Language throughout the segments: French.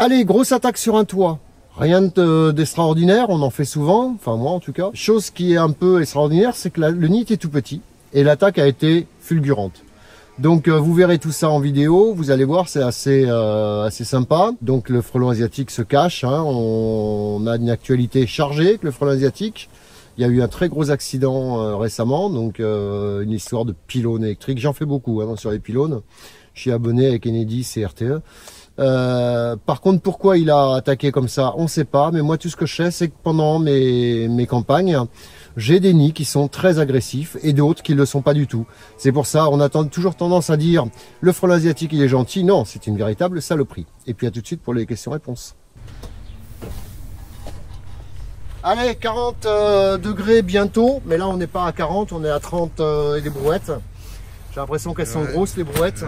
Allez, grosse attaque sur un toit. Rien d'extraordinaire, on en fait souvent, enfin moi en tout cas. Chose qui est un peu extraordinaire, c'est que le nid est tout petit et l'attaque a été fulgurante. Donc vous verrez tout ça en vidéo, vous allez voir, c'est assez sympa. Donc le frelon asiatique se cache, hein. On a une actualité chargée avec le frelon asiatique. Il y a eu un très gros accident récemment, donc une histoire de pylône électrique. J'en fais beaucoup hein, sur les pylônes. Je suis abonné avec Enedis et RTE. Par contre, pourquoi il a attaqué comme ça, on ne sait pas. Mais moi, tout ce que je sais, c'est que pendant mes campagnes, j'ai des nids qui sont très agressifs et d'autres qui ne le sont pas du tout. C'est pour ça, on a toujours tendance à dire le frelon asiatique, il est gentil. Non, c'est une véritable saloperie. Et puis à tout de suite pour les questions-réponses. Allez, 40 degrés bientôt. Mais là, on n'est pas à 40, on est à 30 et des brouettes. J'ai l'impression qu'elles sont grosses les brouettes.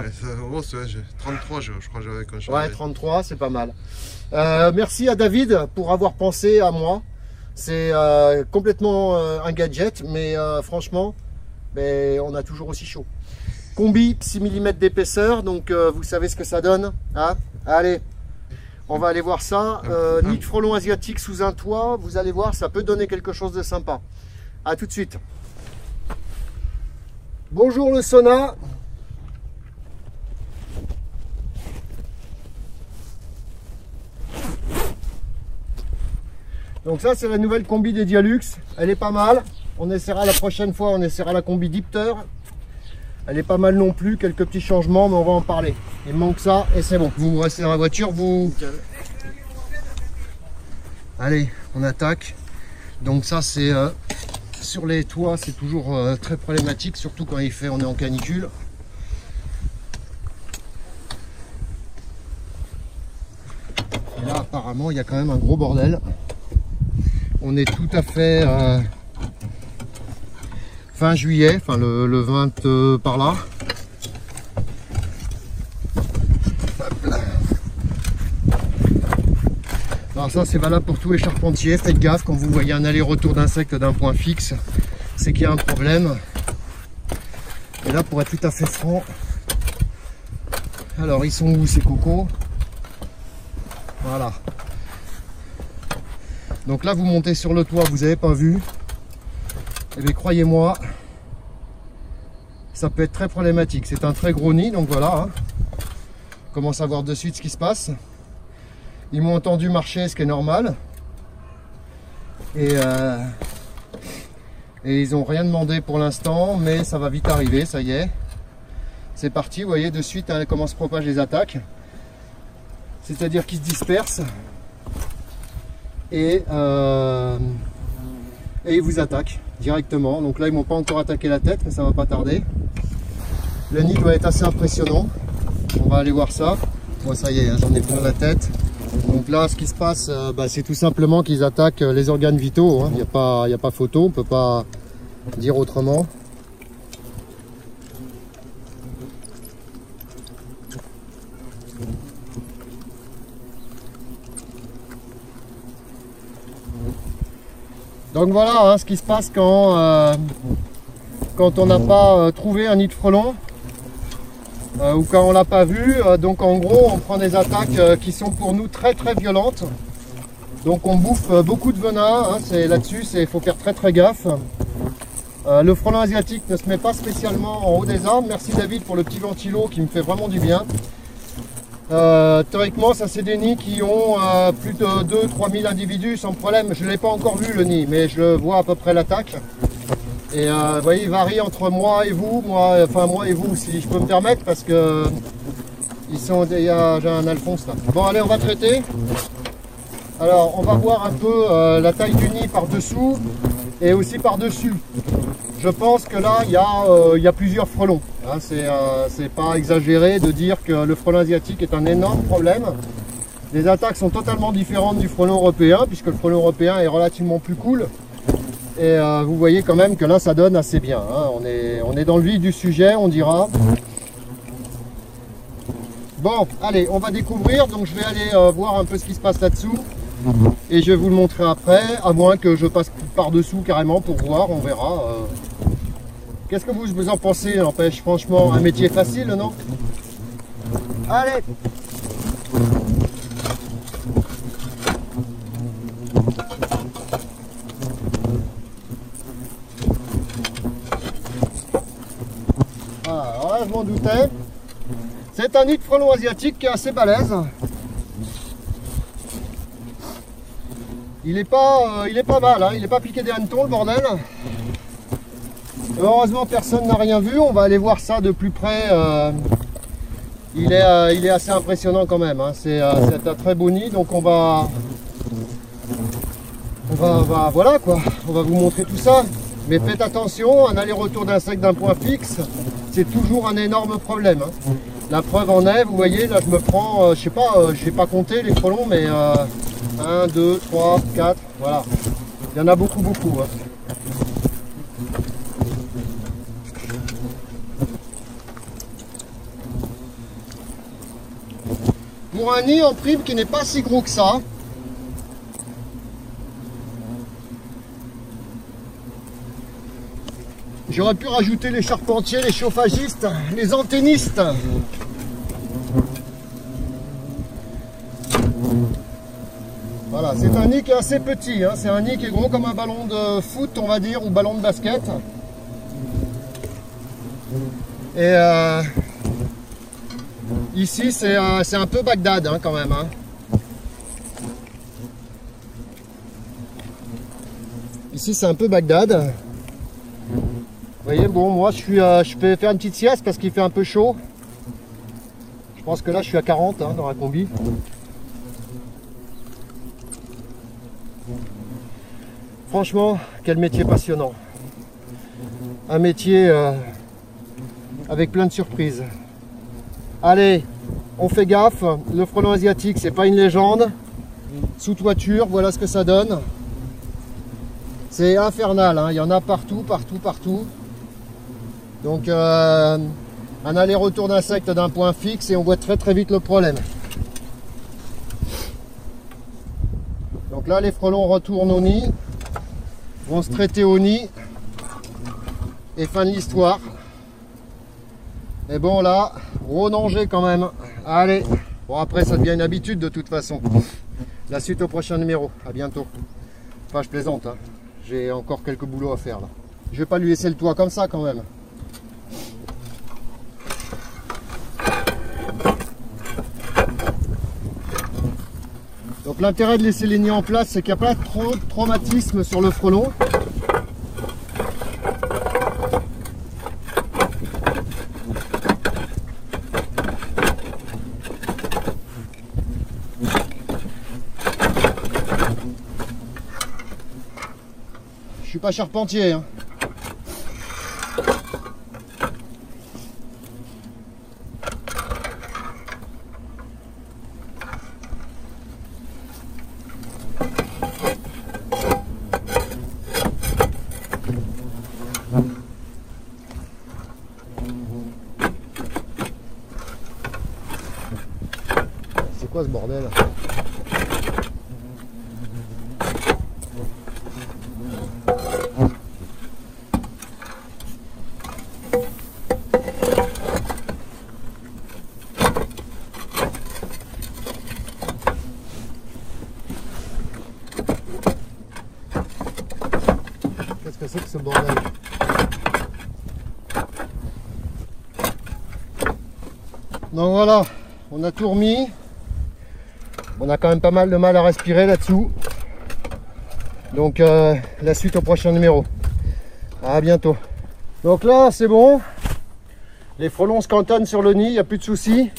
Grosse, ouais, 33 je crois que j'avais quand je suis Ouais, 33, c'est pas mal. Merci à David pour avoir pensé à moi. C'est complètement un gadget, mais franchement, on a toujours aussi chaud. Combi 6 mm d'épaisseur, donc vous savez ce que ça donne. Hein, allez, on va aller voir ça. Nid de frelon asiatique sous un toit, vous allez voir, ça peut donner quelque chose de sympa. À tout de suite. Bonjour le sauna. Donc ça c'est la nouvelle combi des Dialux. Elle est pas mal. On essaiera la prochaine fois, on essaiera la combi Dipter. Elle est pas mal non plus, quelques petits changements, mais on va en parler. Il me manque ça et c'est bon. Vous restez dans la voiture, vous... Allez, on attaque. Donc ça c'est... sur les toits, c'est toujours très problématique, surtout quand on est en canicule. Et là, apparemment, il y a quand même un gros bordel. On est tout à fait fin juillet, enfin le 20 par là. Alors ça c'est valable pour tous les charpentiers, faites gaffe quand vous voyez un aller-retour d'insectes d'un point fixe, c'est qu'il y a un problème. Et là pour être tout à fait franc, alors ils sont où ces cocos? Voilà. Donc là vous montez sur le toit, vous n'avez pas vu. Et bien croyez-moi, ça peut être très problématique. C'est un très gros nid, donc voilà. Hein. On commence à voir de suite ce qui se passe. Ils m'ont entendu marcher, ce qui est normal. Et ils n'ont rien demandé pour l'instant, mais ça va vite arriver, ça y est. C'est parti, vous voyez, de suite, hein, comment se propagent les attaques. C'est-à-dire qu'ils se dispersent. Et ils vous attaquent directement. Donc là, ils m'ont pas encore attaqué la tête, mais ça va pas tarder. Le nid doit être assez impressionnant. On va aller voir ça. Bon, ça y est, hein, j'en ai plein la tête. Donc là, ce qui se passe, c'est tout simplement qu'ils attaquent les organes vitaux. Il n'y a pas photo, on ne peut pas dire autrement. Donc voilà ce qui se passe quand on n'a pas trouvé un nid de frelon. Ou quand on l'a pas vu, donc en gros on prend des attaques qui sont pour nous très très violentes. Donc on bouffe beaucoup de venin, hein, c'est là-dessus, il faut faire très très gaffe. Le frelon asiatique ne se met pas spécialement en haut des arbres. Merci David pour le petit ventilo qui me fait vraiment du bien. Théoriquement ça c'est des nids qui ont plus de 2-3 000 individus sans problème. Je ne l'ai pas encore vu le nid, mais je vois à peu près l'attaque. Et vous voyez, il varie entre moi et vous, moi et vous, si je peux me permettre, parce que j'ai un Alphonse là. Bon, allez, on va traiter. Alors, on va voir un peu la taille du nid par-dessous et aussi par-dessus. Je pense que là, il y a plusieurs frelons. Hein, c'est pas exagéré de dire que le frelon asiatique est un énorme problème. Les attaques sont totalement différentes du frelon européen, puisque le frelon européen est relativement plus cool. Et vous voyez quand même que là ça donne assez bien, hein. On est dans le vif du sujet, on dira. Bon, allez, on va découvrir, donc je vais aller voir un peu ce qui se passe là-dessous. Et je vais vous le montrer après, à moins que je passe par-dessous carrément pour voir, on verra. Qu'est-ce que vous en pensez, n'empêche, franchement, un métier facile, non? Allez! m'en doutais. C'est un nid de frelon asiatique qui est assez balèze. Il est pas mal, hein. Il n'est pas piqué des hannetons le bordel. Heureusement personne n'a rien vu, on va aller voir ça de plus près. Il est assez impressionnant quand même, hein. C'est un très beau nid, donc on va voilà quoi, on va vous montrer tout ça. Mais faites attention, un aller-retour d'insectes d'un point fixe, c'est toujours un énorme problème, hein. La preuve en est, vous voyez, là je me prends, je sais pas, je n'ai pas compté les frelons, mais 1, 2, 3, 4, voilà. Il y en a beaucoup, hein. Pour un nid en prime qui n'est pas si gros que ça, j'aurais pu rajouter les charpentiers, les chauffagistes, les antennistes. Voilà, c'est un nid qui est assez petit, hein. C'est un nid qui est gros comme un ballon de foot, on va dire, ou ballon de basket. Et ici, c'est un peu Bagdad, hein, quand même, hein. Ici, c'est un peu Bagdad. Vous voyez, bon, moi, je peux faire une petite sieste parce qu'il fait un peu chaud. Je pense que là, je suis à 40, hein, dans la combi. Franchement, quel métier passionnant. Un métier avec plein de surprises. Allez, on fait gaffe. Le frelon asiatique, c'est pas une légende. Sous toiture, voilà ce que ça donne. C'est infernal, hein. Il y en a partout. Donc, un aller-retour d'insectes d'un point fixe et on voit très vite le problème. Donc là, les frelons retournent au nid, vont se traiter au nid et fin de l'histoire. Et bon là, gros danger quand même. Allez, bon après ça devient une habitude de toute façon. La suite au prochain numéro, à bientôt. Enfin je plaisante, hein. J'ai encore quelques boulots à faire là. Je vais pas lui laisser le toit comme ça quand même. Donc l'intérêt de laisser les nids en place, c'est qu'il n'y a pas trop de traumatisme sur le frelon. Je suis pas charpentier, hein. C'est quoi ce bordel? Qu'est-ce que c'est que ce bordel? Donc voilà, on a tout remis. On a quand même pas mal de mal à respirer là-dessous. Donc la suite au prochain numéro. À bientôt. Donc là c'est bon. Les frelons se cantonnent sur le nid, il n'y a plus de soucis.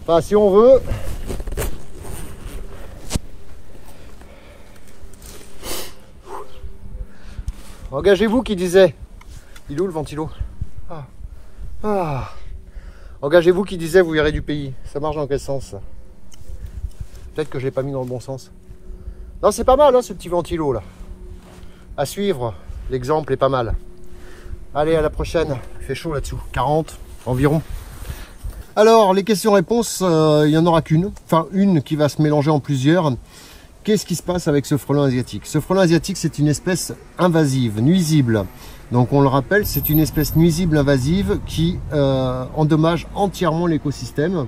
Enfin si on veut. Engagez-vous qui disait. Il est où le ventilo? Engagez-vous qui disait vous verrez du pays. Ça marche dans quel sens ça? Peut-être que je l'ai pas mis dans le bon sens. Non c'est pas mal hein, ce petit ventilo là. À suivre, l'exemple est pas mal. Allez à la prochaine. Il fait chaud là-dessous. 40 environ. Alors les questions-réponses, il n'y en aura qu'une. Enfin une qui va se mélanger en plusieurs. Qu'est-ce qui se passe avec ce frelon asiatique? Ce frelon asiatique, c'est une espèce invasive, nuisible. Donc on le rappelle, c'est une espèce nuisible invasive qui endommage entièrement l'écosystème.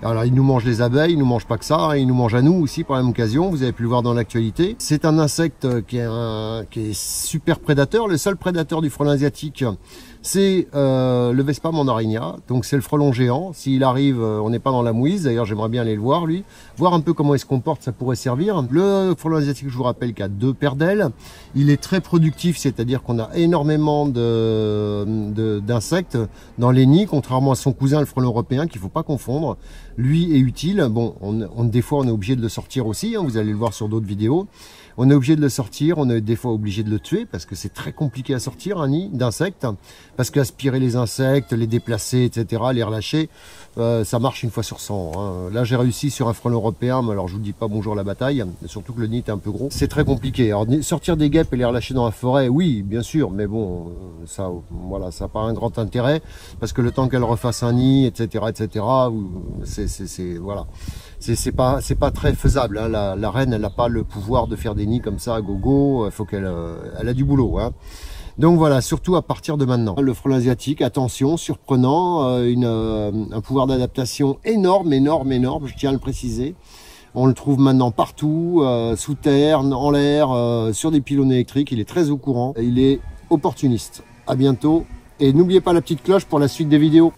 Alors il nous mange les abeilles, il nous mange pas que ça, hein, il nous mange à nous aussi par la même occasion, vous avez pu le voir dans l'actualité. C'est un insecte qui est super prédateur. Le seul prédateur du frelon asiatique, C'est le Vespa mandarina, donc c'est le frelon géant. S'il arrive, on n'est pas dans la mouise, d'ailleurs j'aimerais bien aller le voir lui, voir un peu comment il se comporte, ça pourrait servir. Le frelon asiatique, je vous rappelle qu'il a 2 paires d'ailes, il est très productif, c'est-à-dire qu'on a énormément d'insectes dans les nids, contrairement à son cousin le frelon européen qu'il ne faut pas confondre. Lui est utile, bon, des fois on est obligé de le sortir aussi, hein, vous allez le voir sur d'autres vidéos. On est obligé de le sortir, on est des fois obligé de le tuer parce que c'est très compliqué à sortir un nid d'insectes, parce qu'aspirer les insectes, les déplacer, etc., les relâcher, ça marche une fois sur 100. Hein. Là j'ai réussi sur un frelon européen, mais alors je vous dis pas bonjour la bataille, surtout que le nid est un peu gros. C'est très compliqué. Alors sortir des guêpes et les relâcher dans la forêt, oui, bien sûr, mais bon, ça, voilà, ça n'a pas un grand intérêt, parce que le temps qu'elle refasse un nid, etc., voilà. C'est pas très faisable, hein. La reine elle n'a pas le pouvoir de faire des nids comme ça à gogo, faut qu'elle elle a du boulot, hein. Donc voilà, surtout à partir de maintenant. Le frelon asiatique, attention, surprenant, un pouvoir d'adaptation énorme, je tiens à le préciser. On le trouve maintenant partout, sous terre, en l'air, sur des pylônes électriques, il est très au courant, il est opportuniste. À bientôt et n'oubliez pas la petite cloche pour la suite des vidéos.